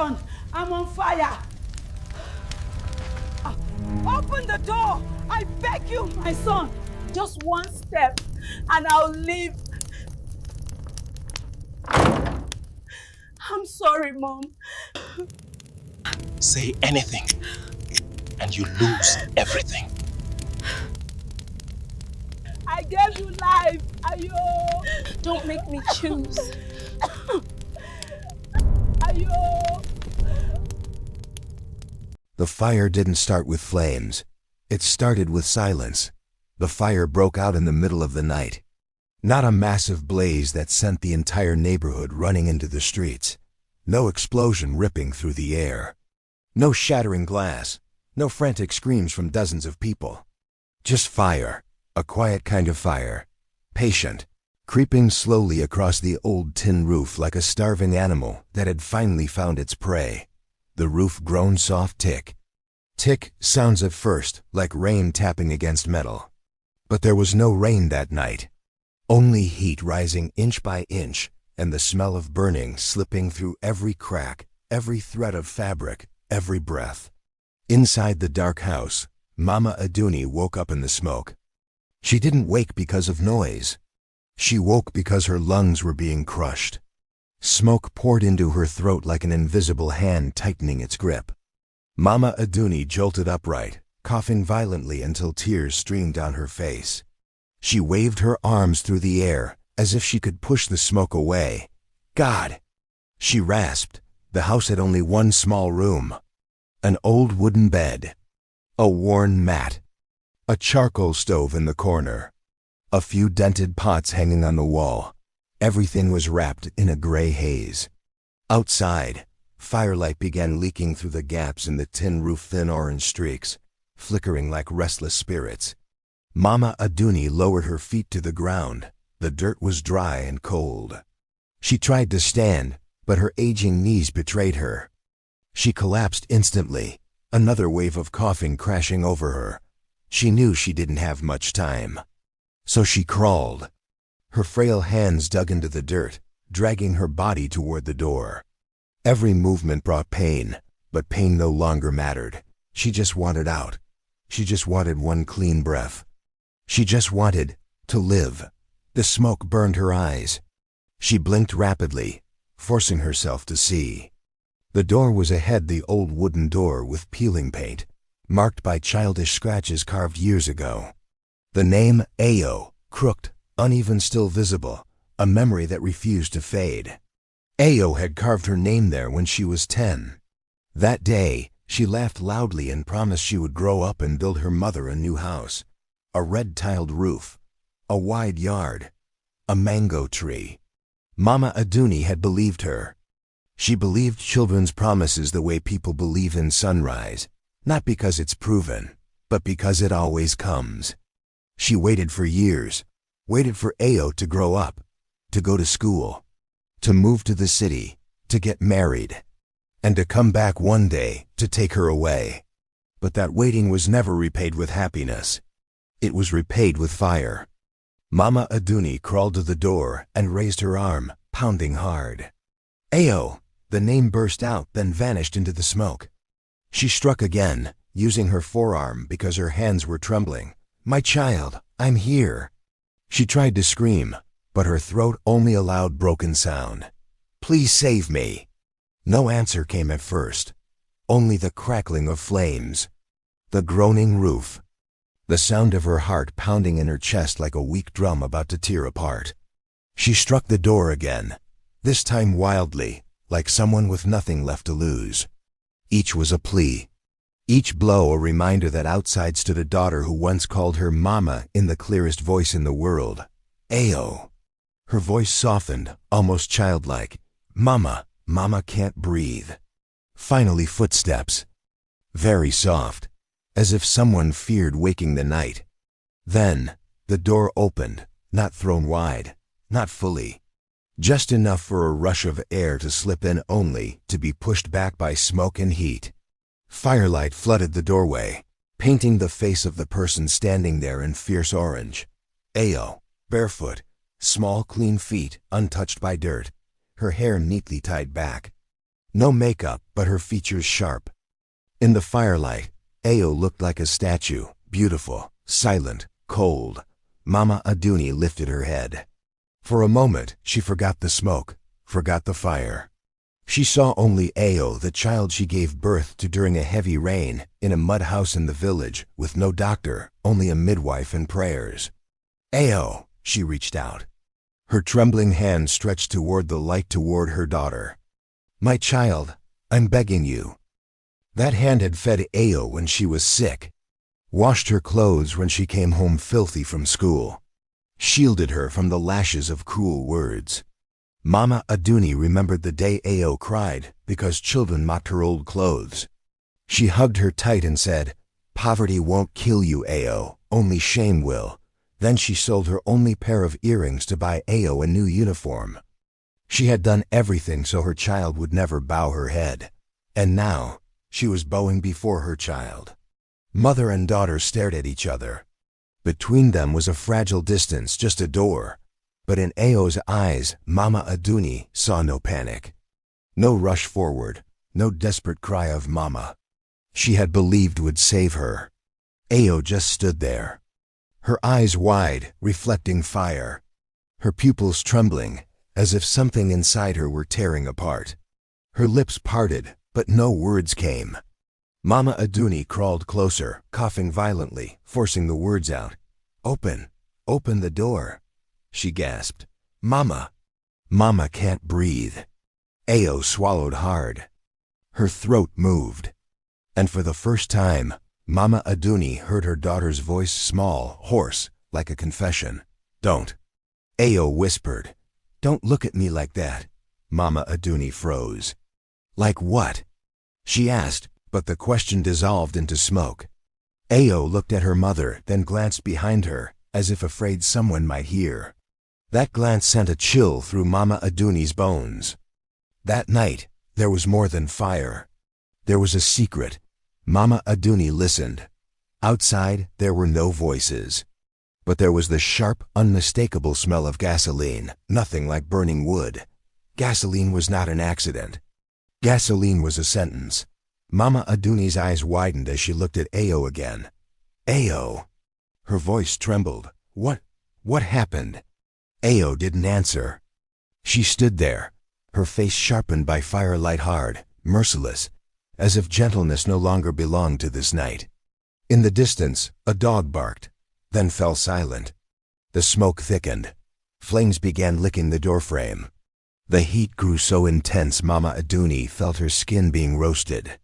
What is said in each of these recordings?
son. I'm on fire. Open the door. I beg you, my son. Just one step and I'll leave. I'm sorry, Mom. Say anything and you lose everything. I gave you life, Ayo. Don't make me choose. Ayo. The fire didn't start with flames. It started with silence. The fire broke out in the middle of the night. Not a massive blaze that sent the entire neighborhood running into the streets. No explosion ripping through the air. No shattering glass. No frantic screams from dozens of people. Just fire. A quiet kind of fire. Patient. Creeping slowly across the old tin roof like a starving animal that had finally found its prey. The roof groaned soft tick. Tick sounds at first like rain tapping against metal. But there was no rain that night. Only heat rising inch by inch and the smell of burning slipping through every crack, every thread of fabric, every breath. Inside the dark house, Mama Aduni woke up in the smoke. She didn't wake because of noise. She woke because her lungs were being crushed. Smoke poured into her throat like an invisible hand tightening its grip. Mama Aduni jolted upright, coughing violently until tears streamed down her face. She waved her arms through the air as if she could push the smoke away. God! She rasped. The house had only one small room. An old wooden bed. A worn mat. A charcoal stove in the corner. A few dented pots hanging on the wall. Everything was wrapped in a gray haze. Outside, firelight began leaking through the gaps in the tin roof, thin orange streaks, flickering like restless spirits. Mama Aduni lowered her feet to the ground. The dirt was dry and cold. She tried to stand, but her aging knees betrayed her. She collapsed instantly, another wave of coughing crashing over her. She knew she didn't have much time. So she crawled. Her frail hands dug into the dirt, dragging her body toward the door. Every movement brought pain, but pain no longer mattered. She just wanted out. She just wanted one clean breath. She just wanted to live. The smoke burned her eyes. She blinked rapidly, forcing herself to see. The door was ahead, the old wooden door with peeling paint, marked by childish scratches carved years ago. The name Ayo, crooked, uneven, still visible, a memory that refused to fade. Ayo had carved her name there when she was 10. That day, she laughed loudly and promised she would grow up and build her mother a new house. A red-tiled roof, a wide yard, a mango tree. Mama Aduni had believed her. She believed children's promises the way people believe in sunrise, not because it's proven, but because it always comes. She waited for years, waited for Ayo to grow up, to go to school, to move to the city, to get married, and to come back one day to take her away. But that waiting was never repaid with happiness. It was repaid with fire. Mama Aduni crawled to the door and raised her arm, pounding hard. Ayo! The name burst out, then vanished into the smoke. She struck again, using her forearm because her hands were trembling. My child, I'm here. She tried to scream, but her throat only allowed broken sound. Please save me. No answer came at first. Only the crackling of flames. The groaning roof. The sound of her heart pounding in her chest like a weak drum about to tear apart. She struck the door again, this time wildly, like someone with nothing left to lose. Each was a plea. Each blow a reminder that outside stood a daughter who once called her Mama in the clearest voice in the world. Ayo. Her voice softened, almost childlike. Mama, Mama can't breathe. Finally footsteps. Very soft, as if someone feared waking the night. Then, the door opened, not thrown wide, not fully. Just enough for a rush of air to slip in, only to be pushed back by smoke and heat. Firelight flooded the doorway, painting the face of the person standing there in fierce orange. Ayo, barefoot, small clean feet untouched by dirt, her hair neatly tied back. No makeup, but her features sharp. In the firelight, Ao looked like a statue, beautiful, silent, cold. Mama Aduni lifted her head. For a moment, she forgot the smoke, forgot the fire. She saw only Ao, the child she gave birth to during a heavy rain, in a mud house in the village, with no doctor, only a midwife and prayers. Ao, she reached out. Her trembling hand stretched toward the light, toward her daughter. My child, I'm begging you. That hand had fed Ao when she was sick, washed her clothes when she came home filthy from school, shielded her from the lashes of cruel words. Mama Aduni remembered the day Ao cried because children mocked her old clothes. She hugged her tight and said, "Poverty won't kill you, Ao, only shame will." Then she sold her only pair of earrings to buy Ao a new uniform. She had done everything so her child would never bow her head. And now, she was bowing before her child. Mother and daughter stared at each other. Between them was a fragile distance, just a door. But in Ao's eyes, Mama Aduni saw no panic. No rush forward, no desperate cry of mama. She had believed would save her. Ao just stood there. Her eyes wide, reflecting fire. Her pupils trembling, as if something inside her were tearing apart. Her lips parted, but no words came. Mama Aduni crawled closer, coughing violently, forcing the words out. "Open, open the door," she gasped. "Mama." Mama can't breathe. Ao swallowed hard. Her throat moved. And for the first time, Mama Aduni heard her daughter's voice, small, hoarse, like a confession. "Don't." Ao whispered. "Don't look at me like that." Mama Aduni froze. "Like what?" she asked, but the question dissolved into smoke. Ao looked at her mother, then glanced behind her, as if afraid someone might hear. That glance sent a chill through Mama Aduni's bones. That night, there was more than fire. There was a secret. Mama Aduni listened. Outside, there were no voices. But there was the sharp, unmistakable smell of gasoline, nothing like burning wood. Gasoline was not an accident. Gasoline was a sentence. Mama Aduni's eyes widened as she looked at Ao again. "Ao." Her voice trembled. What happened?" Ao didn't answer. She stood there, her face sharpened by firelight, hard, merciless, as if gentleness no longer belonged to this night. In the distance, a dog barked, then fell silent. The smoke thickened. Flames began licking the doorframe. The heat grew so intense Mama Aduni felt her skin being roasted.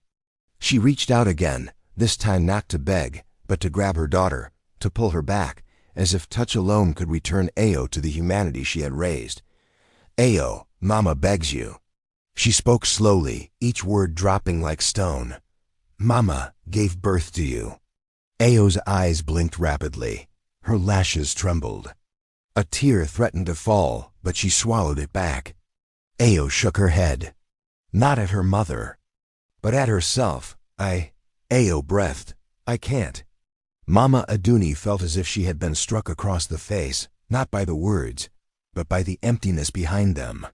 She reached out again, this time not to beg, but to grab her daughter, to pull her back, as if touch alone could return Ao to the humanity she had raised. "Ao, Mama begs you." She spoke slowly, each word dropping like stone. "Mama gave birth to you." Ao's eyes blinked rapidly. Her lashes trembled. A tear threatened to fall, but she swallowed it back. Ao shook her head. Not at her mother, but at herself. Ao breathed. "I can't." Mama Aduni felt as if she had been struck across the face, not by the words, but by the emptiness behind them.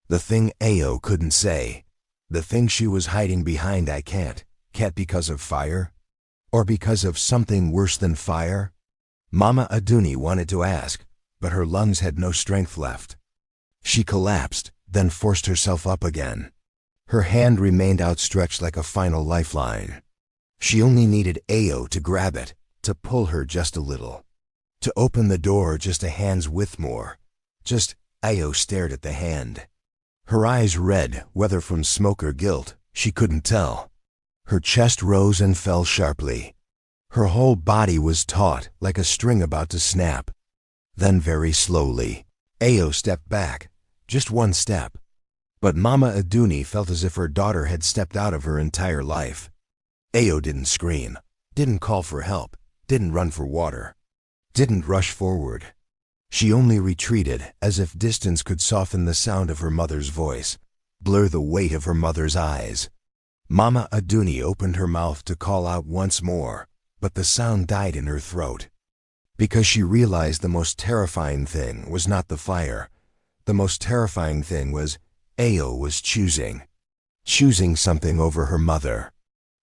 The thing Ao couldn't say. The thing she was hiding behind. "I can't." Can't because of fire? Or because of something worse than fire? Mama Aduni wanted to ask, but her lungs had no strength left. She collapsed, then forced herself up again. Her hand remained outstretched like a final lifeline. She only needed Ao to grab it, to pull her just a little. To open the door just a hand's width more. Just. Ao stared at the hand. Her eyes red, whether from smoke or guilt, she couldn't tell. Her chest rose and fell sharply. Her whole body was taut, like a string about to snap. Then very slowly, Ao stepped back, just one step. But Mama Aduni felt as if her daughter had stepped out of her entire life. Ao didn't scream, didn't call for help, didn't run for water, didn't rush forward. She only retreated, as if distance could soften the sound of her mother's voice, blur the weight of her mother's eyes. Mama Aduni opened her mouth to call out once more, but the sound died in her throat. Because she realized the most terrifying thing was not the fire. The most terrifying thing was Ao was choosing. choosing something over her mother.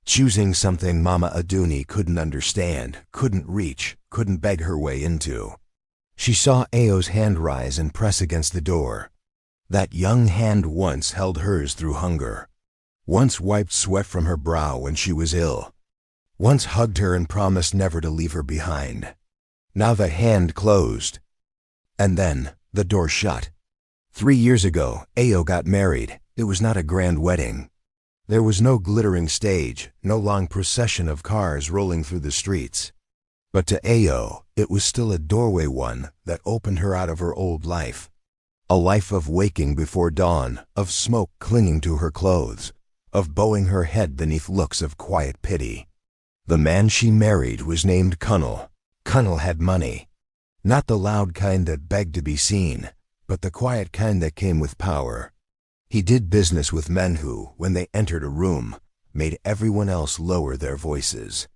Choosing something Mama Aduni couldn't understand, couldn't reach, couldn't beg her way into. She saw Ayo's hand rise and press against the door. That young hand once held hers through hunger, once wiped sweat from her brow when she was ill, once hugged her and promised never to leave her behind. Now the hand closed, and then the door shut. 3 years ago, Ayo got married. It was not a grand wedding. There was no glittering stage, no long procession of cars rolling through the streets. But to Ayo, it was still a doorway, one that opened her out of her old life. A life of waking before dawn, of smoke clinging to her clothes, of bowing her head beneath looks of quiet pity. The man she married was named Cunnel. Cunnel had money. Not the loud kind that begged to be seen, but the quiet kind that came with power. He did business with men who, when they entered a room, made everyone else lower their voices.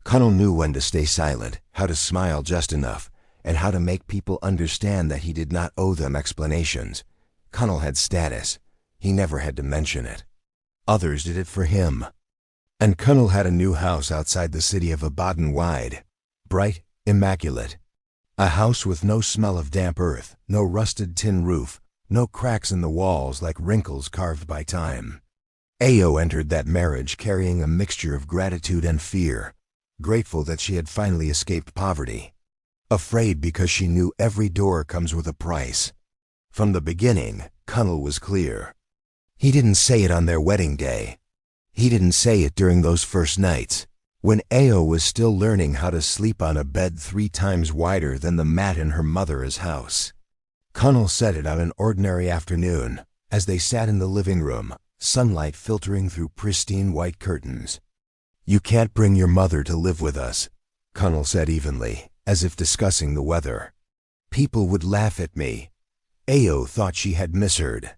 Cunnel knew when to stay silent, how to smile just enough, and how to make people understand that he did not owe them explanations. Cunnel had status. He never had to mention it. Others did it for him. And Cunnel had a new house outside the city of Abadan-wide, bright, immaculate. A house with no smell of damp earth, no rusted tin roof, no cracks in the walls like wrinkles carved by time. Ayo entered that marriage carrying a mixture of gratitude and fear, grateful that she had finally escaped poverty, afraid because she knew every door comes with a price. From the beginning, Cunnel was clear. He didn't say it on their wedding day. He didn't say it during those first nights, when Ayo was still learning how to sleep on a bed 3 times wider than the mat in her mother's house. Cunnel said it on an ordinary afternoon, as they sat in the living room, sunlight filtering through pristine white curtains. "You can't bring your mother to live with us," Cunnel said evenly, as if discussing the weather. "People would laugh at me." Ayo thought she had misheard.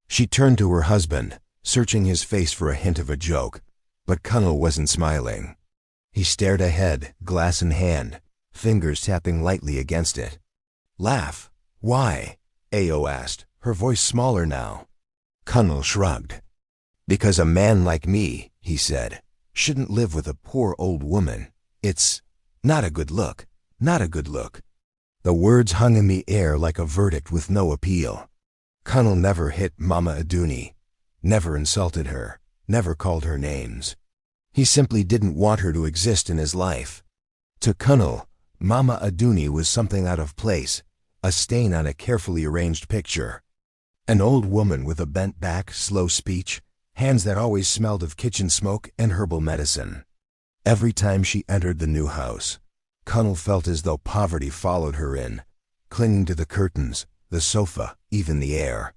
She turned to her husband, searching his face for a hint of a joke, but Cunnel wasn't smiling. He stared ahead, glass in hand, fingers tapping lightly against it. "Laugh? Why?" Ayo asked, her voice smaller now. Cunnel shrugged. "Because a man like me," he said, "shouldn't live with a poor old woman. It's not a good look, not a good look." The words hung in the air like a verdict with no appeal. Cunnel never hit Mama Aduni, never insulted her, never called her names. He simply didn't want her to exist in his life. To Cunnel, Mama Aduni was something out of place, a stain on a carefully arranged picture. An old woman with a bent back, slow speech, hands that always smelled of kitchen smoke and herbal medicine. Every time she entered the new house, Cunnel felt as though poverty followed her in, clinging to the curtains, the sofa, even the air.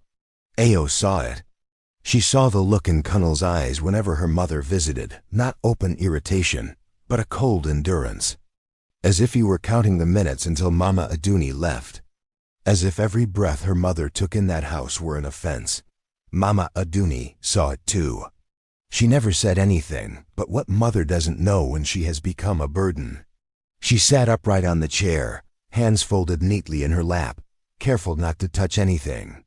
Ayo saw it. She saw the look in Cunnel's eyes whenever her mother visited, not open irritation, but a cold endurance. As if he were counting the minutes until Mama Aduni left. As if every breath her mother took in that house were an offense. Mama Aduni saw it too. She never said anything, but what mother doesn't know when she has become a burden? She sat upright on the chair, hands folded neatly in her lap, careful not to touch anything.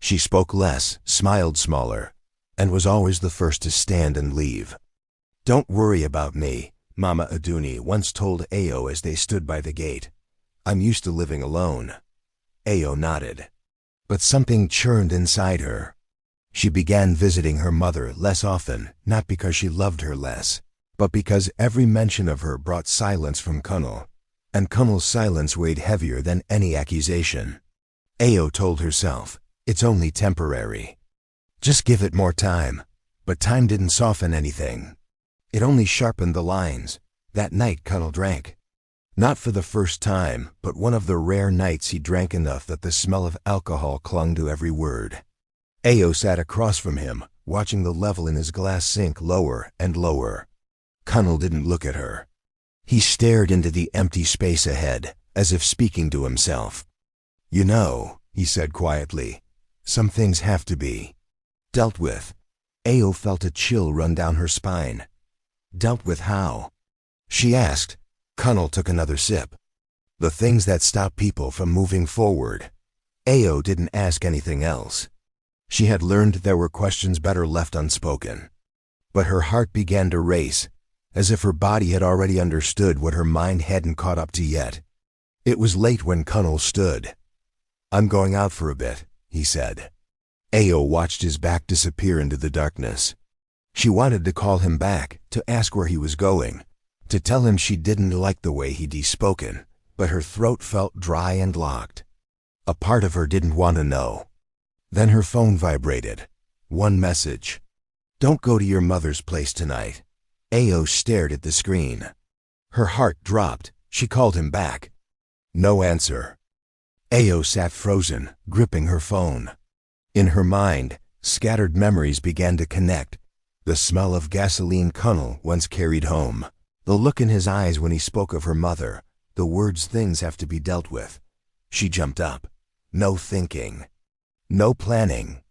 She spoke less, smiled smaller, and was always the first to stand and leave. "Don't worry about me," Mama Aduni once told Ayo as they stood by the gate. "I'm used to living alone." Ayo nodded. But something churned inside her. She began visiting her mother less often, not because she loved her less, but because every mention of her brought silence from Cunnel, and Cunnel's silence weighed heavier than any accusation. Ayo told herself, "It's only temporary. Just give it more time." But time didn't soften anything. It only sharpened the lines. That night Cunnel drank. Not for the first time, but one of the rare nights he drank enough that the smell of alcohol clung to every word. Ayo sat across from him, watching the level in his glass sink lower and lower. Cunnel didn't look at her. He stared into the empty space ahead, as if speaking to himself. "You know," he said quietly, "some things have to be dealt with." Ayo felt a chill run down her spine. "Dealt with how?" she asked. Cunnel took another sip. "The things that stop people from moving forward." Ayo didn't ask anything else. She had learned there were questions better left unspoken. But her heart began to race, as if her body had already understood what her mind hadn't caught up to yet. It was late when Cunnel stood. "I'm going out for a bit," he said. Ao watched his back disappear into the darkness. She wanted to call him back, to ask where he was going, to tell him she didn't like the way he'd spoken, but her throat felt dry and locked. A part of her didn't want to know. Then her phone vibrated. One message. "Don't go to your mother's place tonight." Ao stared at the screen. Her heart dropped. She called him back. No answer. Ao sat frozen, gripping her phone. In her mind, scattered memories began to connect. The smell of gasoline Cunnel once carried home. The look in his eyes when he spoke of her mother. The words "things have to be dealt with." She jumped up. No thinking. No planning.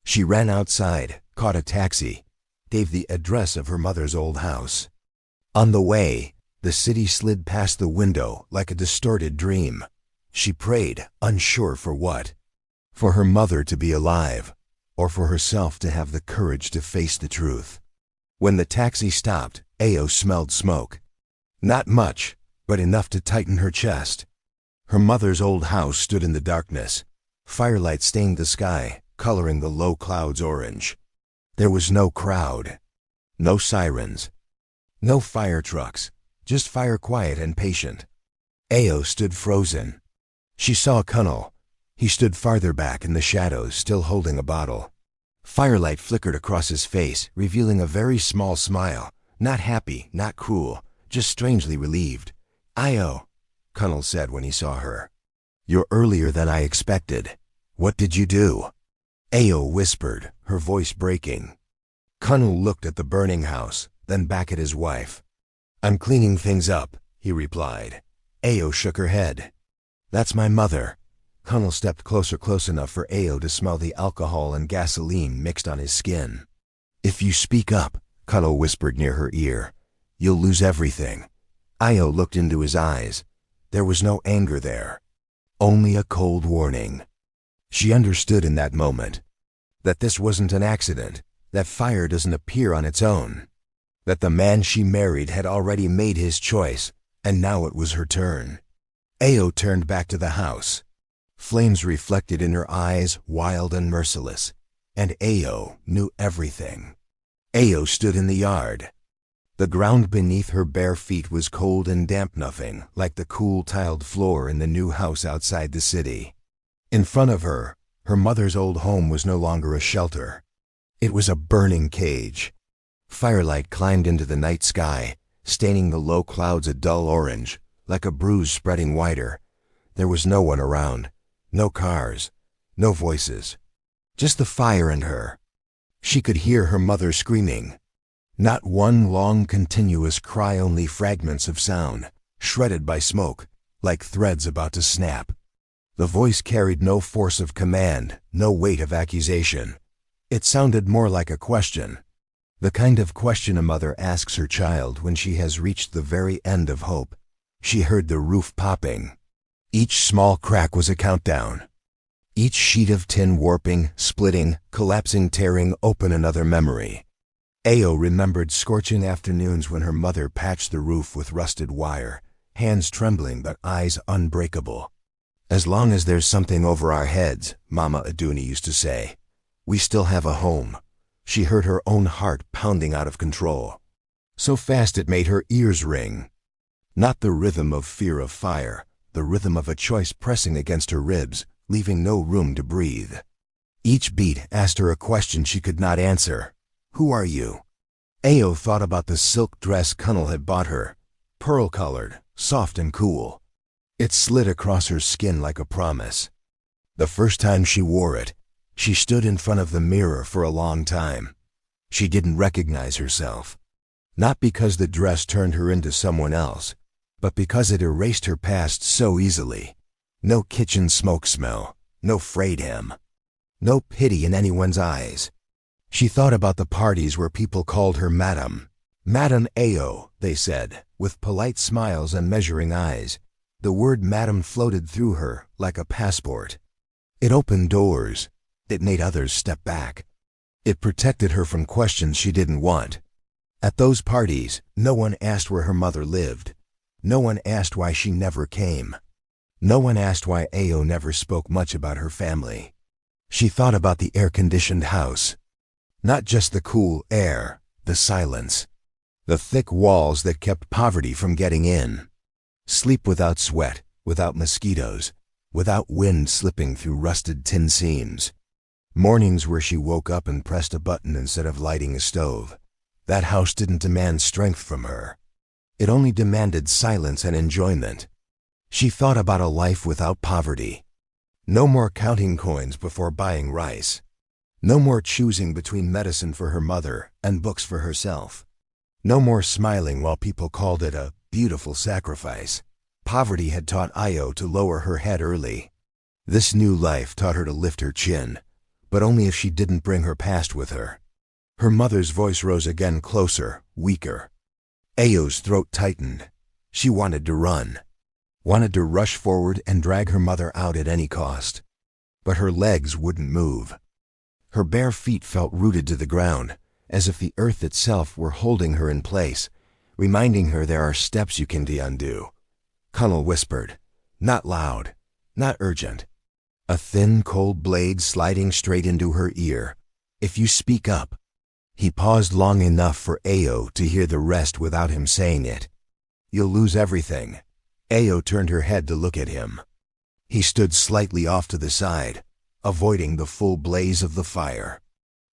She ran outside, caught a taxi, gave the address of her mother's old house. On the way, the city slid past the window like a distorted dream. She prayed, unsure for what. For her mother to be alive, or for herself to have the courage to face the truth. When the taxi stopped, Ao smelled smoke. Not much, but enough to tighten her chest. Her mother's old house stood in the darkness. Firelight stained the sky, coloring the low clouds orange. There was no crowd. No sirens. No fire trucks. Just fire quiet and patient. Ao stood frozen. She saw Cunnel. He stood farther back in the shadows, still holding a bottle. Firelight flickered across his face, revealing a very small smile. Not happy, not cruel, just strangely relieved. "Io," Cunnel said when he saw her. "You're earlier than I expected. What did you do?" Ao whispered, her voice breaking. Cunnel looked at the burning house, then back at his wife. "I'm cleaning things up," he replied. Ao shook her head. "That's my mother." Cunnel stepped close enough for Ao to smell the alcohol and gasoline mixed on his skin. "If you speak up," Cunnel whispered near her ear, "you'll lose everything." Ao looked into his eyes. There was no anger there. Only a cold warning. She understood in that moment that this wasn't an accident, that fire doesn't appear on its own, that the man she married had already made his choice, and now it was her turn. Ao turned back to the house. Flames reflected in her eyes, wild and merciless, and Ao knew everything. Ao stood in the yard. The ground beneath her bare feet was cold and damp, nothing like the cool tiled floor in the new house outside the city. In front of her, her mother's old home was no longer a shelter. It was a burning cage. Firelight climbed into the night sky, staining the low clouds a dull orange, like a bruise spreading wider. There was no one around. No cars, no voices, just the fire and her. She could hear her mother screaming. Not one long continuous cry, only fragments of sound, shredded by smoke, like threads about to snap. The voice carried no force of command, no weight of accusation. It sounded more like a question. The kind of question a mother asks her child when she has reached the very end of hope. She heard the roof popping. Each small crack was a countdown. Each sheet of tin warping, splitting, collapsing, tearing open another memory. Ao remembered scorching afternoons when her mother patched the roof with rusted wire, hands trembling but eyes unbreakable. "As long as there's something over our heads," Mama Aduni used to say, "we still have a home." She heard her own heart pounding out of control. So fast it made her ears ring. Not the rhythm of fear of fire, the rhythm of a choice pressing against her ribs, leaving no room to breathe. Each beat asked her a question she could not answer. "Who are you?" Ao thought about the silk dress Cunnel had bought her, pearl-colored, soft and cool. It slid across her skin like a promise. The first time she wore it, she stood in front of the mirror for a long time. She didn't recognize herself. Not because the dress turned her into someone else, but because it erased her past so easily. No kitchen smoke smell, no frayed hem, no pity in anyone's eyes. She thought about the parties where people called her Madam. "Madam Ao," they said, with polite smiles and measuring eyes. The word Madam floated through her like a passport. It opened doors. It made others step back. It protected her from questions she didn't want. At those parties, no one asked where her mother lived. No one asked why she never came. No one asked why Ao never spoke much about her family. She thought about the air-conditioned house. Not just the cool air, the silence. The thick walls that kept poverty from getting in. Sleep without sweat, without mosquitoes, without wind slipping through rusted tin seams. Mornings where she woke up and pressed a button instead of lighting a stove. That house didn't demand strength from her. It only demanded silence and enjoyment. She thought about a life without poverty. No more counting coins before buying rice. No more choosing between medicine for her mother and books for herself. No more smiling while people called it a beautiful sacrifice. Poverty had taught Io to lower her head early. This new life taught her to lift her chin, but only if she didn't bring her past with her. Her mother's voice rose again, closer, weaker. Ao's throat tightened. She wanted to run. Wanted to rush forward and drag her mother out at any cost. But her legs wouldn't move. Her bare feet felt rooted to the ground, as if the earth itself were holding her in place, reminding her there are steps you can undo. Cunnel whispered, not loud, not urgent. A thin, cold blade sliding straight into her ear. If you speak up. He paused long enough for Ao to hear the rest without him saying it. You'll lose everything. Ao turned her head to look at him. He stood slightly off to the side, avoiding the full blaze of the fire.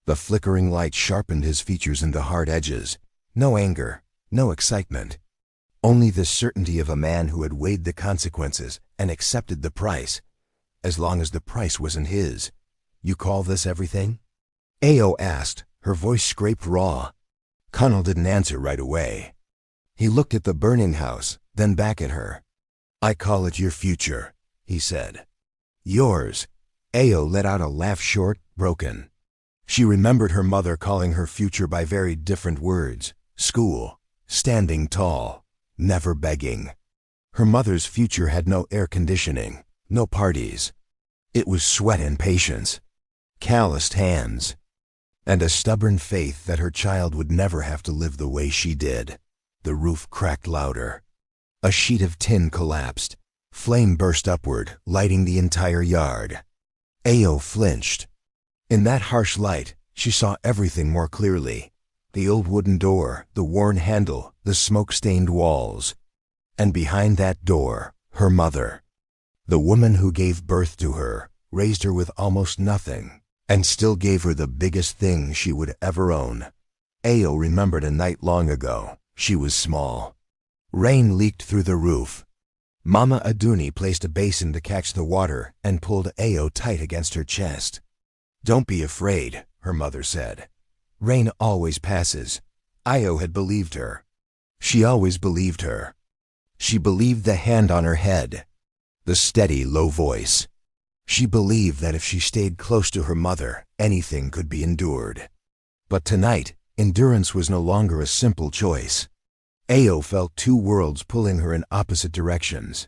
The flickering light sharpened his features into hard edges. No anger, no excitement. Only the certainty of a man who had weighed the consequences and accepted the price, as long as the price wasn't his. You call this everything? Ao asked, her voice scraped raw. Cunnel didn't answer right away. He looked at the burning house, then back at her. I call it your future, he said. Yours. Ao let out a laugh, short, broken. She remembered her mother calling her future by very different words. School, standing tall, never begging. Her mother's future had no air conditioning, no parties. It was sweat and patience, calloused hands, and a stubborn faith that her child would never have to live the way she did. The roof cracked louder. A sheet of tin collapsed. Flame burst upward, lighting the entire yard. Ao flinched. In that harsh light, she saw everything more clearly. The old wooden door, the worn handle, the smoke-stained walls. And behind that door, her mother. The woman who gave birth to her, raised her with almost nothing, and still gave her the biggest thing she would ever own. Ao remembered a night long ago. She was small. Rain leaked through the roof. Mama Aduni placed a basin to catch the water and pulled Ao tight against her chest. Don't be afraid, her mother said. Rain always passes. Io had believed her. She always believed her. She believed the hand on her head, the steady, low voice. She believed that if she stayed close to her mother, anything could be endured. But tonight, endurance was no longer a simple choice. Ao felt two worlds pulling her in opposite directions.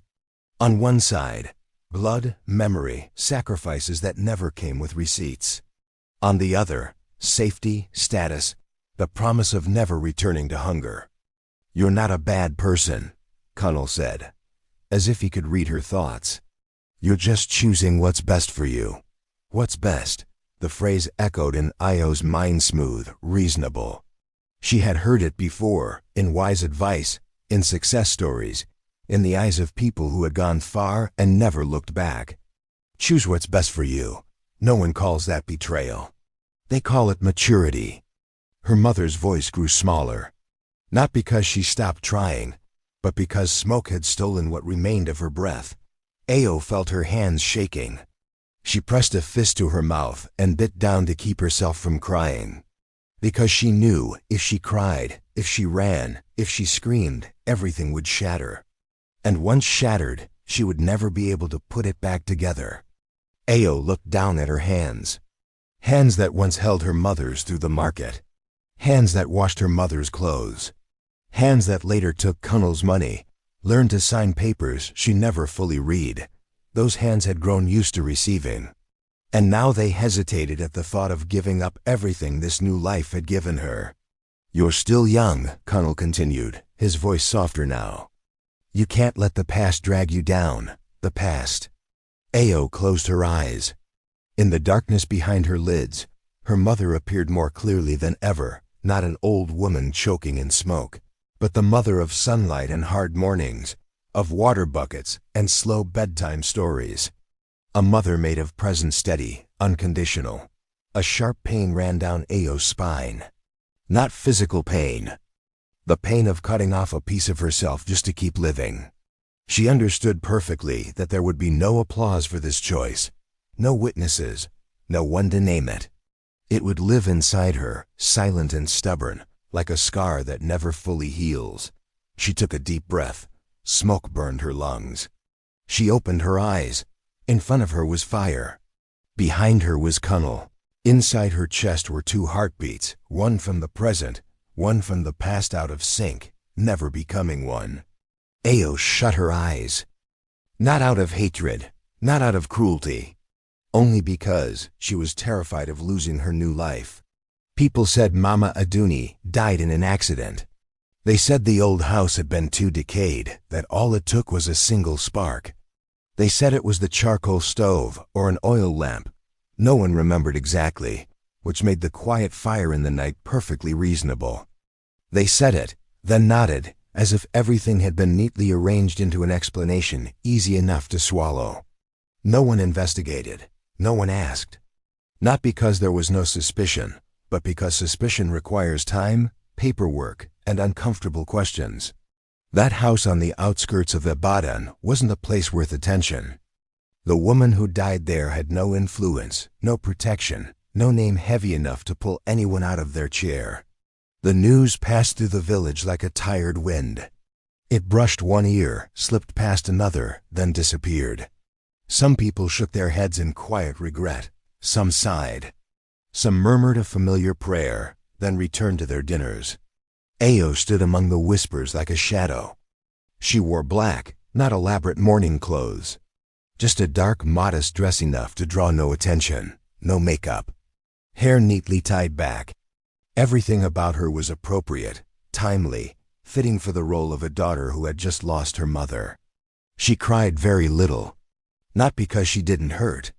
On one side, blood, memory, sacrifices that never came with receipts. On the other, safety, status, the promise of never returning to hunger. You're not a bad person, Cunnel said, as if he could read her thoughts. You're just choosing what's best for you. What's best? The phrase echoed in Io's mind, smooth, reasonable. She had heard it before, in wise advice, in success stories, in the eyes of people who had gone far and never looked back. Choose what's best for you. No one calls that betrayal. They call it maturity. Her mother's voice grew smaller. Not because she stopped trying, but because smoke had stolen what remained of her breath. Ao felt her hands shaking. She pressed a fist to her mouth and bit down to keep herself from crying. Because she knew if she cried, if she ran, if she screamed, everything would shatter. And once shattered, she would never be able to put it back together. Ao looked down at her hands. Hands that once held her mother's through the market. Hands that washed her mother's clothes. Hands that later took Cunnel's money, learned to sign papers she never fully read. Those hands had grown used to receiving. And now they hesitated at the thought of giving up everything this new life had given her. "You're still young," Connell continued, his voice softer now. "You can't let the past drag you down, the past." Ao closed her eyes. In the darkness behind her lids, her mother appeared more clearly than ever, not an old woman choking in smoke, but the mother of sunlight and hard mornings, of water buckets and slow bedtime stories. A mother made of present steady, unconditional. A sharp pain ran down Ao's spine. Not physical pain. The pain of cutting off a piece of herself just to keep living. She understood perfectly that there would be no applause for this choice, no witnesses, no one to name it. It would live inside her, silent and stubborn, like a scar that never fully heals. She took a deep breath. Smoke burned her lungs. She opened her eyes. In front of her was fire. Behind her was Connell. Inside her chest were two heartbeats, one from the present, one from the past, out of sync, never becoming one. Ao shut her eyes. Not out of hatred, not out of cruelty. Only because she was terrified of losing her new life. People said Mama Aduni died in an accident. They said the old house had been too decayed, that all it took was a single spark. They said it was the charcoal stove or an oil lamp. No one remembered exactly, which made the quiet fire in the night perfectly reasonable. They said it, then nodded, as if everything had been neatly arranged into an explanation easy enough to swallow. No one investigated. No one asked. Not because there was no suspicion, but because suspicion requires time, paperwork, and uncomfortable questions. That house on the outskirts of Ibadan wasn't a place worth attention. The woman who died there had no influence, no protection, no name heavy enough to pull anyone out of their chair. The news passed through the village like a tired wind. It brushed one ear, slipped past another, then disappeared. Some people shook their heads in quiet regret. Some sighed. Some murmured a familiar prayer, then returned to their dinners. Ao stood among the whispers like a shadow. She wore black, not elaborate mourning clothes. Just a dark, modest dress enough to draw no attention, no makeup. Hair neatly tied back. Everything about her was appropriate, timely, fitting for the role of a daughter who had just lost her mother. She cried very little. Not because she didn't hurt,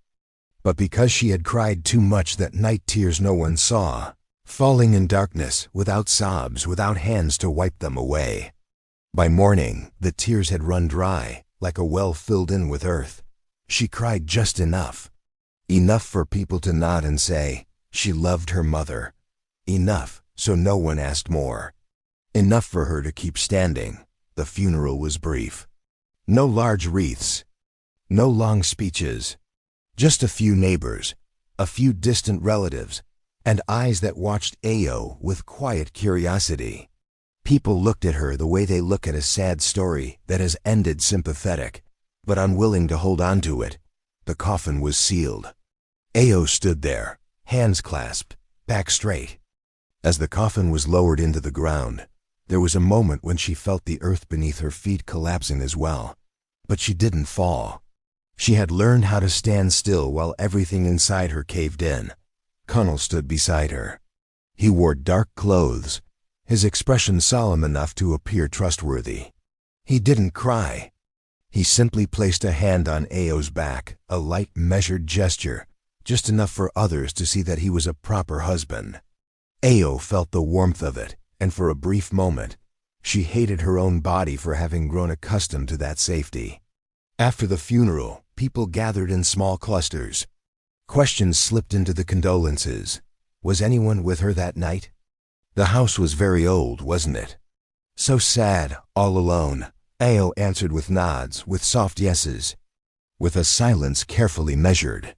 but because she had cried too much that night, tears no one saw, falling in darkness, without sobs, without hands to wipe them away. By morning, the tears had run dry, like a well filled in with earth. She cried just enough. Enough for people to nod and say, she loved her mother. Enough so no one asked more. Enough for her to keep standing. The funeral was brief. No large wreaths. No long speeches. Just a few neighbors, a few distant relatives, and eyes that watched Ao with quiet curiosity. People looked at her the way they look at a sad story that has ended, sympathetic, but unwilling to hold on to it. The coffin was sealed. Ao stood there, hands clasped, back straight. As the coffin was lowered into the ground, there was a moment when she felt the earth beneath her feet collapsing as well. But she didn't fall. She had learned how to stand still while everything inside her caved in. Connell stood beside her. He wore dark clothes, his expression solemn enough to appear trustworthy. He didn't cry. He simply placed a hand on Ao's back, a light, measured gesture, just enough for others to see that he was a proper husband. Ao felt the warmth of it, and for a brief moment, she hated her own body for having grown accustomed to that safety. After the funeral, people gathered in small clusters. Questions slipped into the condolences. Was anyone with her that night? The house was very old, wasn't it? So sad, all alone. Ao answered with nods, with soft yeses, with a silence carefully measured.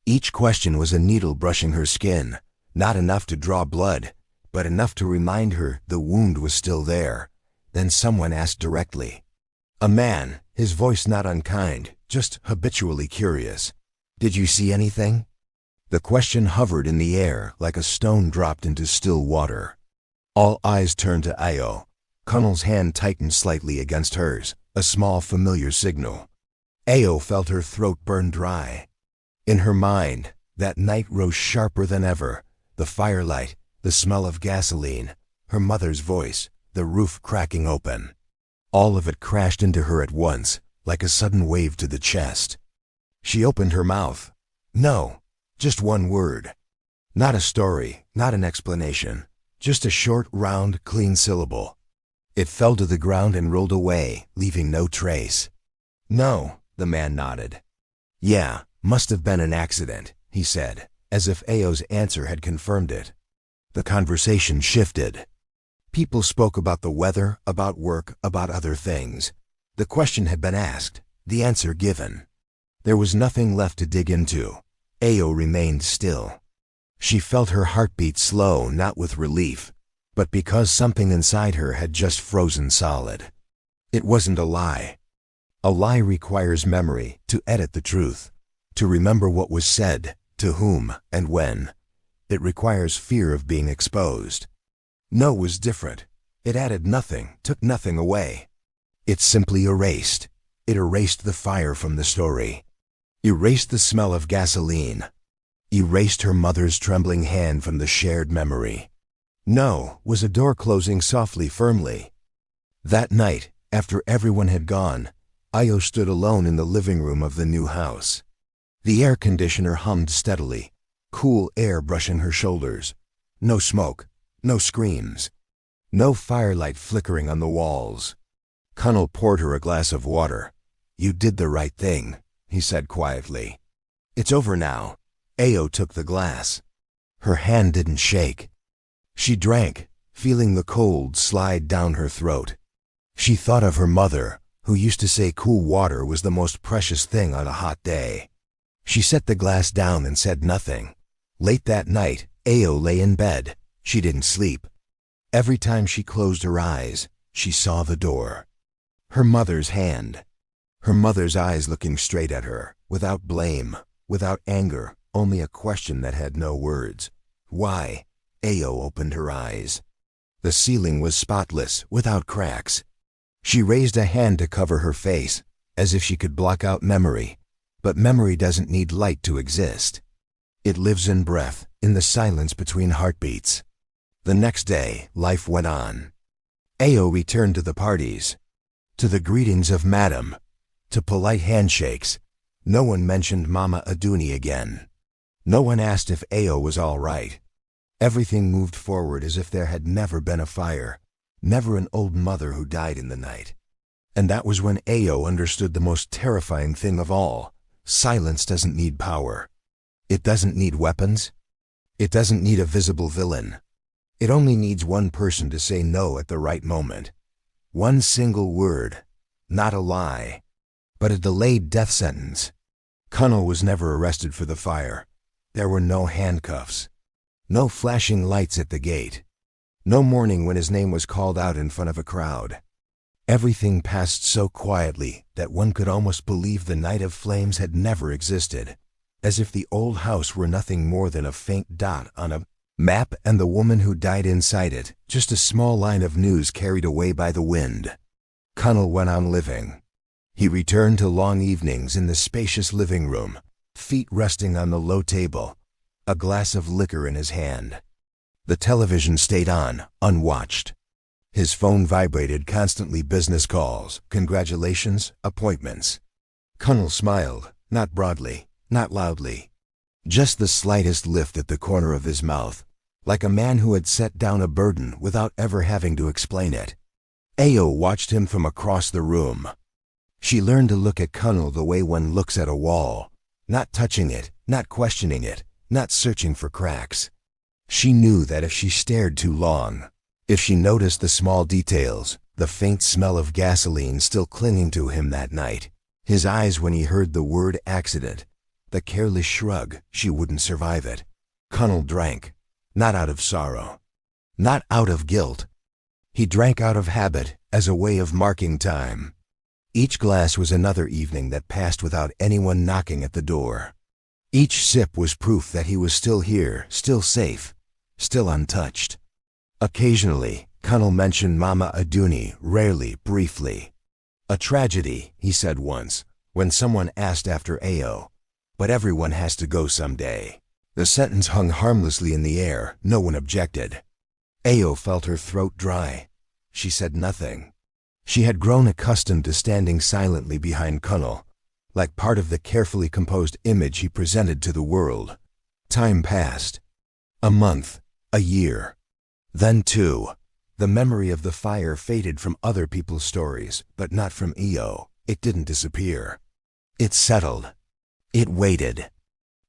Each question was a needle brushing her skin, not enough to draw blood, but enough to remind her the wound was still there. Then someone asked directly. A man, his voice not unkind, just habitually curious. Did you see anything? The question hovered in the air like a stone dropped into still water. All eyes turned to Ao. Connell's hand tightened slightly against hers, a small familiar signal. Ao felt her throat burn dry. In her mind, that night rose sharper than ever. The firelight, the smell of gasoline, her mother's voice, the roof cracking open. All of it crashed into her at once, like a sudden wave to the chest. She opened her mouth. No, just one word. Not a story, not an explanation, just a short, round, clean syllable. It fell to the ground and rolled away, leaving no trace. No, the man nodded. Yeah, must have been an accident, he said, as if Ayo's answer had confirmed it. The conversation shifted. People spoke about the weather, about work, about other things. The question had been asked, the answer given. There was nothing left to dig into. Ayo remained still. She felt her heartbeat slow, not with relief, but because something inside her had just frozen solid. It wasn't a lie. A lie requires memory to edit the truth, to remember what was said, to whom, and when. It requires fear of being exposed. No was different. It added nothing, took nothing away. It simply erased. It erased the fire from the story. Erased the smell of gasoline. Erased her mother's trembling hand from the shared memory. No was a door closing softly, firmly. That night, after everyone had gone, Ayo stood alone in the living room of the new house. The air conditioner hummed steadily, cool air brushing her shoulders. No smoke, no screams, no firelight flickering on the walls. Connell poured her a glass of water. You did the right thing, he said quietly. It's over now. Ayo took the glass. Her hand didn't shake. She drank, feeling the cold slide down her throat. She thought of her mother, who used to say cool water was the most precious thing on a hot day. She set the glass down and said nothing. Late that night, Ayo lay in bed. She didn't sleep. Every time she closed her eyes, she saw the door. Her mother's hand. Her mother's eyes looking straight at her, without blame, without anger, only a question that had no words. Why? Ayo opened her eyes. The ceiling was spotless, without cracks. She raised a hand to cover her face, as if she could block out memory. But memory doesn't need light to exist. It lives in breath, in the silence between heartbeats. The next day, life went on. Ayo returned to the parties, to the greetings of Madam, to polite handshakes. No one mentioned Mama Aduni again. No one asked if Ayo was all right. Everything moved forward as if there had never been a fire, never an old mother who died in the night. And that was when Ayo understood the most terrifying thing of all. Silence doesn't need power. It doesn't need weapons. It doesn't need a visible villain. It only needs one person to say no at the right moment. One single word. Not a lie, but a delayed death sentence. Connell was never arrested for the fire. There were no handcuffs. No flashing lights at the gate. No morning when his name was called out in front of a crowd. Everything passed so quietly that one could almost believe the night of flames had never existed, as if the old house were nothing more than a faint dot on a map and the woman who died inside it, just a small line of news carried away by the wind. Connell went on living. He returned to long evenings in the spacious living room, feet resting on the low table, a glass of liquor in his hand. The television stayed on, unwatched. His phone vibrated constantly, business calls, congratulations, appointments. Connell smiled, not broadly, not loudly. Just the slightest lift at the corner of his mouth, like a man who had set down a burden without ever having to explain it. Ayo watched him from across the room. She learned to look at Connell the way one looks at a wall, not touching it, not questioning it, not searching for cracks. She knew that if she stared too long, if she noticed the small details, the faint smell of gasoline still clinging to him that night, his eyes when he heard the word accident, the careless shrug, she wouldn't survive it. Connell drank, not out of sorrow, not out of guilt. He drank out of habit, as a way of marking time. Each glass was another evening that passed without anyone knocking at the door. Each sip was proof that he was still here, still safe, still untouched. Occasionally, Connell mentioned Mama Aduni, rarely, briefly. A tragedy, he said once, when someone asked after Ayo. But everyone has to go someday. The sentence hung harmlessly in the air. No one objected. Ao felt her throat dry. She said nothing. She had grown accustomed to standing silently behind Kunal, like part of the carefully composed image he presented to the world. Time passed. A month, a year. Then 2. The memory of the fire faded from other people's stories, but not from Ao. It didn't disappear. It settled. It waited.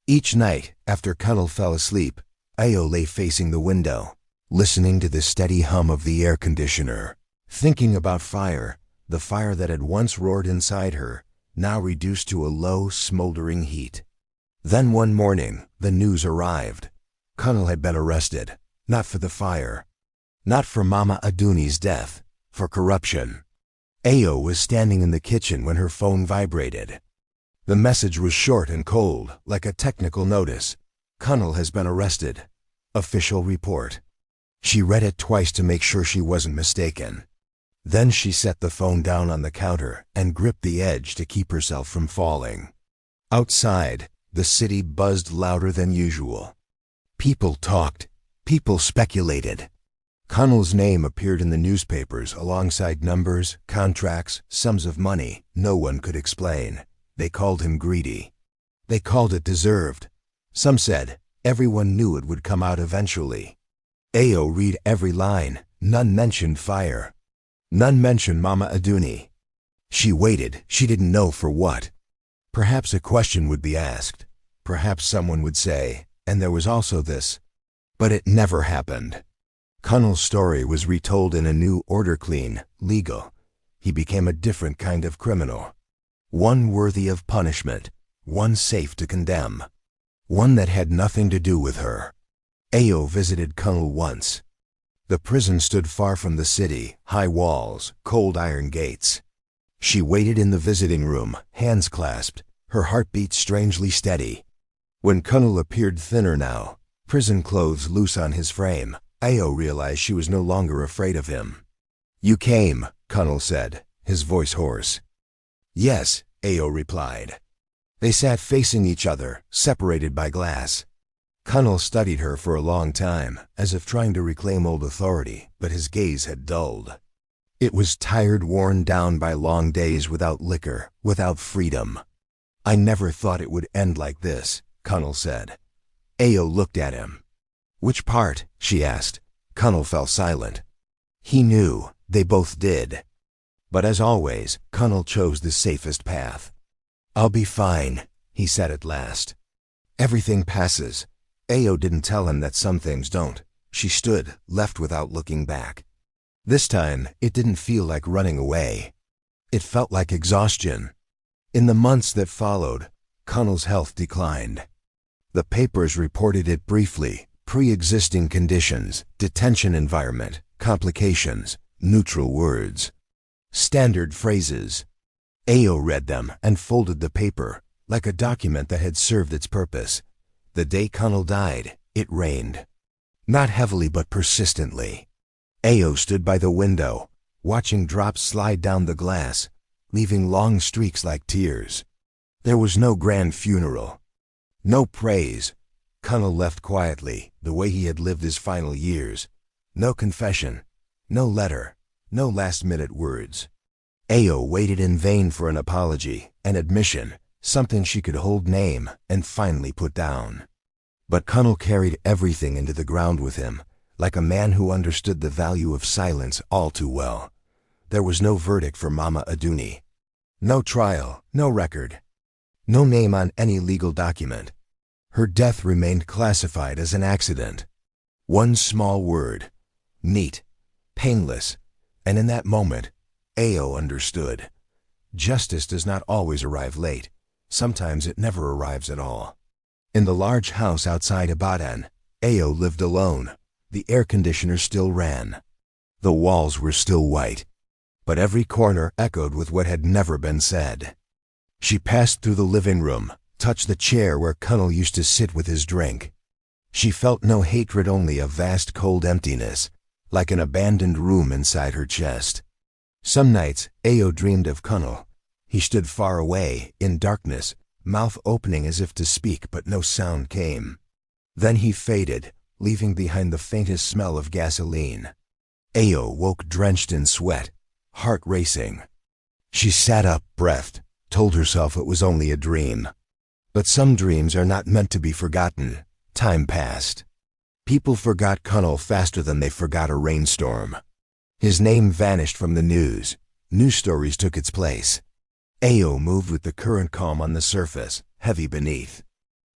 Each night, after Kunal fell asleep, Ao lay facing the window, listening to the steady hum of the air conditioner, thinking about fire, the fire that had once roared inside her, now reduced to a low, smoldering heat. Then one morning, the news arrived. Kunal had been arrested, not for the fire, not for Mama Aduni's death, for corruption. Ao was standing in the kitchen when her phone vibrated. The message was short and cold, like a technical notice. Kunal has been arrested. Official report. She read it twice to make sure she wasn't mistaken. Then she set the phone down on the counter and gripped the edge to keep herself from falling. Outside, the city buzzed louder than usual. People talked. People speculated. Kunal's name appeared in the newspapers alongside numbers, contracts, sums of money no one could explain. They called him greedy. They called it deserved. Some said everyone knew it would come out eventually. Ao read every line. None mentioned fire. None mentioned Mama Aduni. She waited. She didn't know for what. Perhaps a question would be asked. Perhaps someone would say, and there was also this. But it never happened. Kunal's story was retold in a new order, clean, legal. He became a different kind of criminal. One worthy of punishment. One safe to condemn. One that had nothing to do with her. Ao visited Kunal once. The prison stood far from the city, high walls, cold iron gates. She waited in the visiting room, hands clasped, her heartbeat strangely steady. When Kunal appeared thinner now, prison clothes loose on his frame, Ao realized she was no longer afraid of him. "You came," Kunal said, his voice hoarse. "Yes," Ao replied. They sat facing each other, separated by glass. Kunal studied her for a long time, as if trying to reclaim old authority, but his gaze had dulled. It was tired, worn down by long days without liquor, without freedom. "I never thought it would end like this," Kunal said. Ao looked at him. "Which part?" she asked. Kunal fell silent. He knew. They both did. But as always, Kunal chose the safest path. "I'll be fine," he said at last. "Everything passes." Ao didn't tell him that some things don't. She stood, left without looking back. This time, it didn't feel like running away. It felt like exhaustion. In the months that followed, Kunal's health declined. The papers reported it briefly: pre-existing conditions, detention environment, complications, neutral words. Standard phrases. Ao read them and folded the paper, like a document that had served its purpose. The day Kunal died, it rained. Not heavily but persistently. Ao stood by the window, watching drops slide down the glass, leaving long streaks like tears. There was no grand funeral. No praise. Kunal left quietly, the way he had lived his final years. No confession. No letter. No last-minute words. Ao waited in vain for an apology, an admission, something she could hold name and finally put down. But Kunal carried everything into the ground with him, like a man who understood the value of silence all too well. There was no verdict for Mama Aduni. No trial, no record. No name on any legal document. Her death remained classified as an accident. One small word. Neat. Painless. And in that moment, Ao understood. Justice does not always arrive late. Sometimes it never arrives at all. In the large house outside Ibadan, Ao lived alone. The air conditioner still ran. The walls were still white. But every corner echoed with what had never been said. She passed through the living room, touched the chair where Kunal used to sit with his drink. She felt no hatred, only a vast cold emptiness, like an abandoned room inside her chest. Some nights, Ao dreamed of Kunal. He stood far away, in darkness, mouth opening as if to speak, but no sound came. Then he faded, leaving behind the faintest smell of gasoline. Ao woke drenched in sweat, heart racing. She sat up, breathed, told herself it was only a dream. But some dreams are not meant to be forgotten. Time passed. People forgot Connell faster than they forgot a rainstorm. His name vanished from the news. News stories took its place. Ao moved with the current calm on the surface, heavy beneath.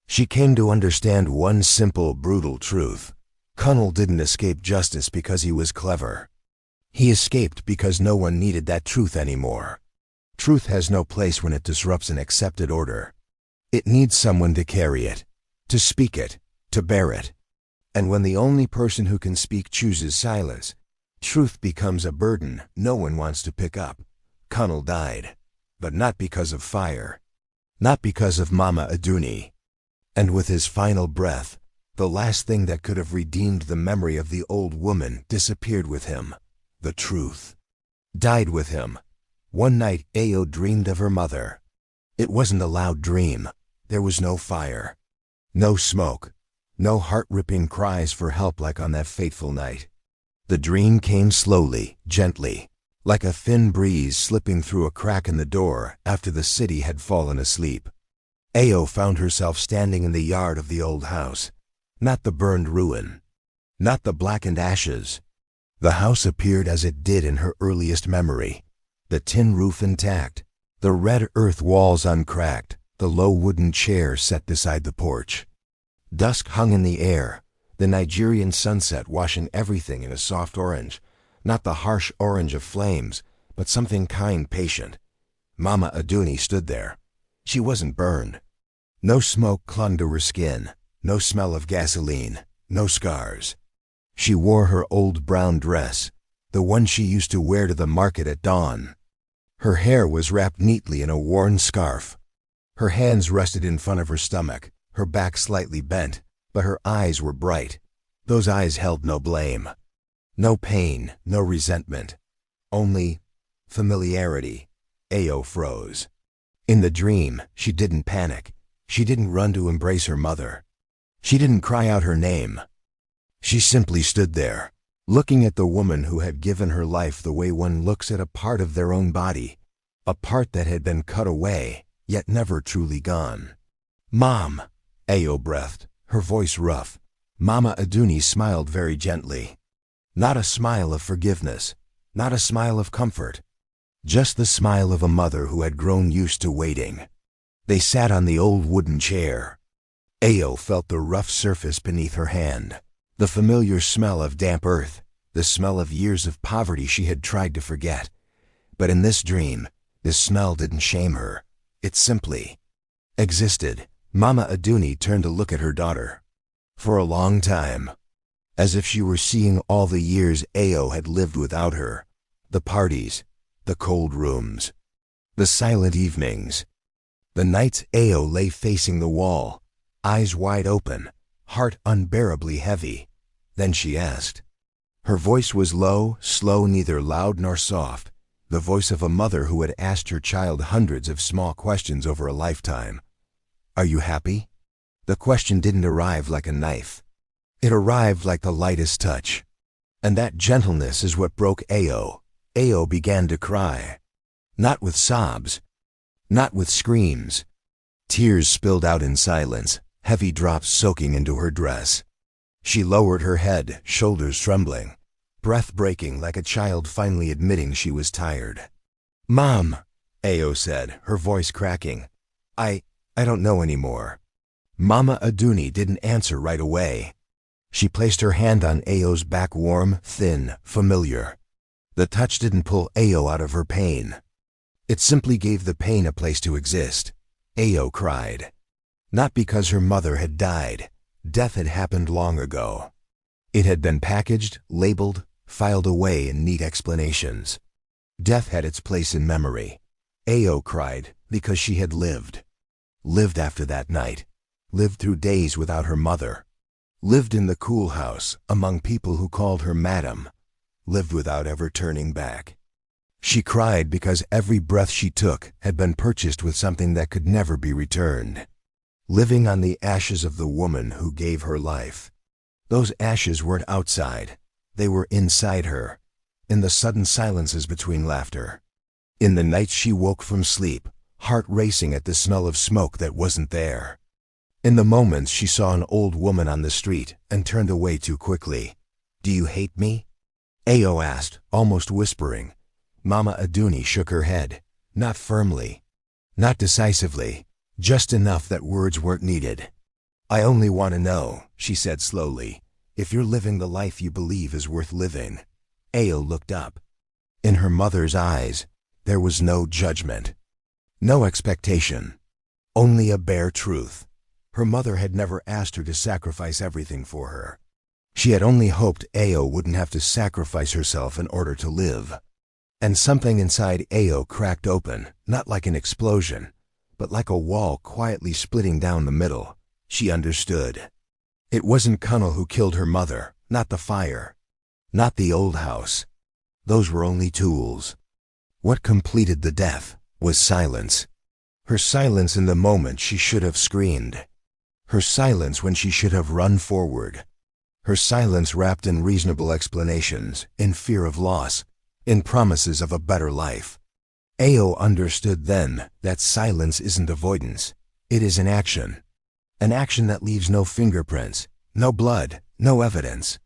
She came to understand one simple, brutal truth. Connell didn't escape justice because he was clever. He escaped because no one needed that truth anymore. Truth has no place when it disrupts an accepted order. It needs someone to carry it, to speak it, to bear it. And when the only person who can speak chooses silence, truth becomes a burden no one wants to pick up. Connell died, but not because of fire, not because of Mama Aduni. And with his final breath, the last thing that could have redeemed the memory of the old woman disappeared with him. The truth died with him. One night Ao dreamed of her mother. It wasn't a loud dream. There was no fire, no smoke, no heart-ripping cries for help like on that fateful night. The dream came slowly, gently, like a thin breeze slipping through a crack in the door after the city had fallen asleep. Ao found herself standing in the yard of the old house. Not the burned ruin, not the blackened ashes. The house appeared as it did in her earliest memory. The tin roof intact, the red earth walls uncracked, the low wooden chair set beside the porch. Dusk hung in the air, the Nigerian sunset washing everything in a soft orange, not the harsh orange of flames, but something kind, patient. Mama Aduni stood there. She wasn't burned. No smoke clung to her skin, no smell of gasoline, no scars. She wore her old brown dress, the one she used to wear to the market at dawn. Her hair was wrapped neatly in a worn scarf. Her hands rested in front of her stomach, her back slightly bent, but her eyes were bright. Those eyes held no blame, no pain, no resentment, only familiarity. Ao froze. In the dream, she didn't panic. She didn't run to embrace her mother. She didn't cry out her name. She simply stood there, looking at the woman who had given her life the way one looks at a part of their own body, a part that had been cut away, yet never truly gone. "Mom," Ao breathed, her voice rough. Mama Aduni smiled very gently. Not a smile of forgiveness, not a smile of comfort, just the smile of a mother who had grown used to waiting. They sat on the old wooden chair. Ao felt the rough surface beneath her hand, the familiar smell of damp earth, the smell of years of poverty she had tried to forget. But in this dream, this smell didn't shame her. It simply existed. Mama Aduni turned to look at her daughter. For a long time, as if she were seeing all the years Ao had lived without her, the parties, the cold rooms, the silent evenings, the nights Ao lay facing the wall, eyes wide open, heart unbearably heavy. Then she asked. Her voice was low, slow, neither loud nor soft, the voice of a mother who had asked her child hundreds of small questions over a lifetime. "Are you happy?" The question didn't arrive like a knife. It arrived like the lightest touch. And that gentleness is what broke Ao. Ao began to cry. Not with sobs, not with screams. Tears spilled out in silence, heavy drops soaking into her dress. She lowered her head, shoulders trembling, breath breaking like a child finally admitting she was tired. "Mom," Ao said, her voice cracking. I don't know anymore." Mama Aduni didn't answer right away. She placed her hand on Ao's back, warm, thin, familiar. The touch didn't pull Ao out of her pain. It simply gave the pain a place to exist. Ao cried. Not because her mother had died. Death had happened long ago. It had been packaged, labeled, filed away in neat explanations. Death had its place in memory. Ao cried because she had lived. Lived after that night. Lived through days without her mother. Lived in the cool house, among people who called her Madam. Lived without ever turning back. She cried because every breath she took had been purchased with something that could never be returned. Living on the ashes of the woman who gave her life. Those ashes weren't outside. They were inside her, in the sudden silences between laughter. In the nights she woke from sleep, heart racing at the smell of smoke that wasn't there. In the moments she saw an old woman on the street and turned away too quickly. "Do you hate me?" Ao asked, almost whispering. Mama Aduni shook her head, not firmly, not decisively, just enough that words weren't needed. "I only want to know," she said slowly, "if you're living the life you believe is worth living." Ao looked up. In her mother's eyes, there was no judgment, no expectation, only a bare truth. Her mother had never asked her to sacrifice everything for her. She had only hoped Ao wouldn't have to sacrifice herself in order to live. And something inside Ao cracked open, not like an explosion, but like a wall quietly splitting down the middle. She understood. It wasn't Kunnel who killed her mother, not the fire, not the old house. Those were only tools. What completed the death was silence. Her silence in the moment she should have screamed. Her silence when she should have run forward. Her silence wrapped in reasonable explanations, in fear of loss, in promises of a better life. Ao understood then that silence isn't avoidance. It is an action. An action that leaves no fingerprints, no blood, no evidence.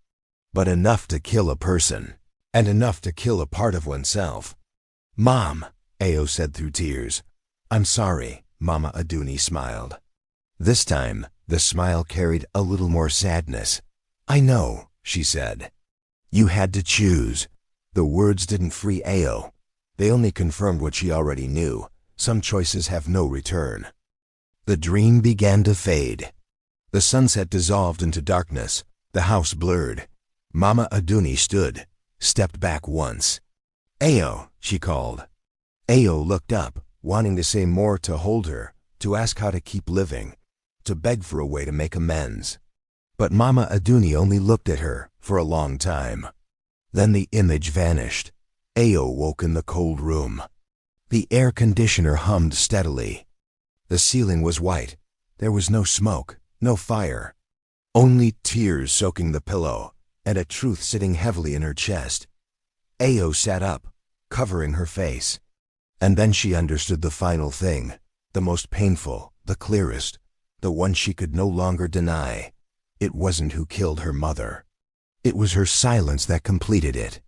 But enough to kill a person, and enough to kill a part of oneself. "Mom," Ao said through tears. "I'm sorry," Mama Aduni smiled. This time, the smile carried a little more sadness. "I know," she said. "You had to choose." The words didn't free Ao. They only confirmed what she already knew. Some choices have no return. The dream began to fade. The sunset dissolved into darkness. The house blurred. Mama Aduni stood, stepped back once. "Ao," she called. Ao looked up, wanting to say more, to hold her, to ask how to keep living, to beg for a way to make amends. But Mama Aduni only looked at her for a long time. Then the image vanished. Ao woke in the cold room. The air conditioner hummed steadily. The ceiling was white. There was no smoke, no fire. Only tears soaking the pillow, and a truth sitting heavily in her chest. Ao sat up, covering her face. And then she understood the final thing, the most painful, the clearest, the one she could no longer deny. It wasn't who killed her mother. It was her silence that completed it.